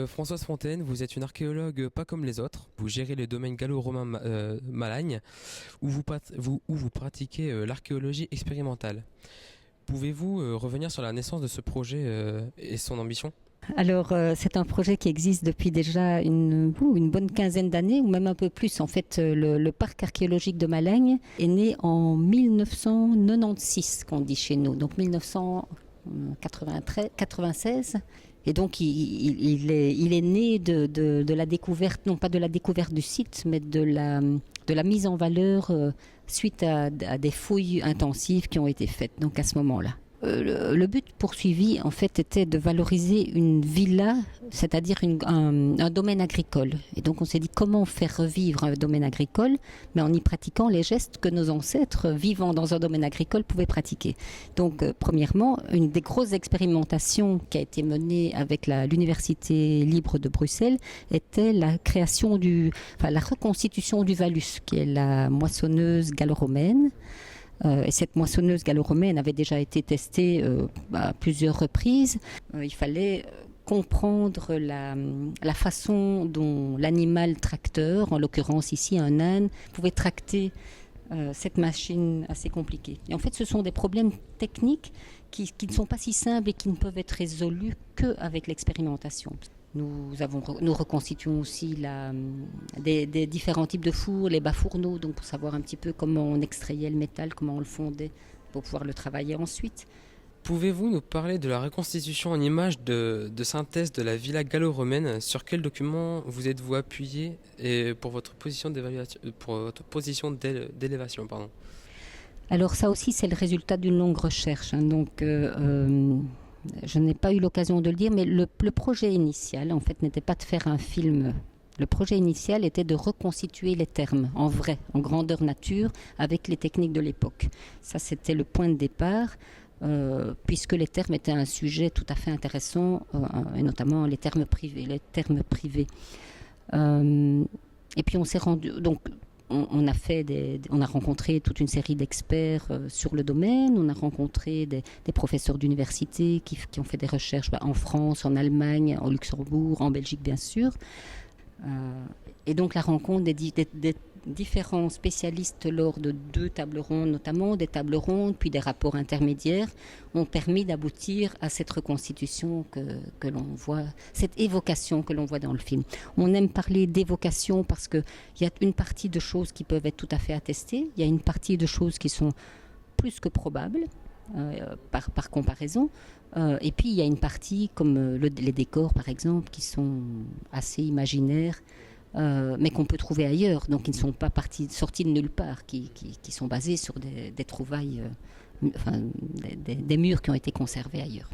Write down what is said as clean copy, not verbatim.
Françoise Fontaine, vous êtes une archéologue pas comme les autres. Vous gérez les domaines gallo-romains Malagne, où vous pratiquez l'archéologie expérimentale. Pouvez-vous revenir sur la naissance de ce projet et son ambition? Alors, c'est un projet qui existe depuis déjà une bonne quinzaine d'années, ou même un peu plus. En fait, le parc archéologique de Malagne est né en 1996, qu'on dit chez nous, donc 1996. Et donc, il est né de la découverte, non pas de la découverte du site, mais de la mise en valeur suite à des fouilles intensives qui ont été faites, donc à ce moment-là. Le but poursuivi, en fait, était de valoriser une villa, c'est-à-dire un domaine agricole. Et donc, on s'est dit comment faire revivre un domaine agricole, mais en y pratiquant les gestes que nos ancêtres vivant dans un domaine agricole pouvaient pratiquer. Donc, premièrement, une des grosses expérimentations qui a été menée avec l'Université libre de Bruxelles était la la reconstitution du Vallus, qui est la moissonneuse gallo-romaine. Et cette moissonneuse gallo-romaine avait déjà été testée à plusieurs reprises. Il fallait comprendre la façon dont l'animal tracteur, en l'occurrence ici un âne, pouvait tracter cette machine assez compliquée. Et en fait, ce sont des problèmes techniques qui ne sont pas si simples et qui ne peuvent être résolus qu'avec l'expérimentation. Nous reconstituons aussi des différents types de fours, les bas fourneaux, donc pour savoir un petit peu comment on extrayait le métal, comment on le fondait pour pouvoir le travailler ensuite. Pouvez-vous nous parler de la reconstitution en images de synthèse de la villa gallo-romaine? Sur quel document vous êtes-vous appuyé et pour votre position d'évaluation, pour votre position d'élévation, pardon? Alors ça aussi, c'est le résultat d'une longue recherche, hein, donc je n'ai pas eu l'occasion de le dire, mais le projet initial, en fait, n'était pas de faire un film. Le projet initial était de reconstituer les thermes en vrai, en grandeur nature, avec les techniques de l'époque. Ça, c'était le point de départ, puisque les thermes étaient un sujet tout à fait intéressant, et notamment les thermes privés. Et puis on s'est rendu... Donc, on a rencontré toute une série d'experts sur le domaine. On a rencontré des professeurs d'université qui ont fait des recherches en France, en Allemagne, au Luxembourg, en Belgique bien sûr. Et donc la rencontre des différents spécialistes lors de 2 tables rondes, notamment des tables rondes, puis des rapports intermédiaires, ont permis d'aboutir à cette reconstitution que l'on voit, cette évocation que l'on voit dans le film. On aime parler d'évocation parce qu'il y a une partie de choses qui peuvent être tout à fait attestées, il y a une partie de choses qui sont plus que probables, par comparaison. Et puis il y a une partie comme les décors par exemple qui sont assez imaginaires, mais qu'on peut trouver ailleurs, donc qui ne sont pas sortis de nulle part, qui sont basés sur des trouvailles, des murs qui ont été conservés ailleurs.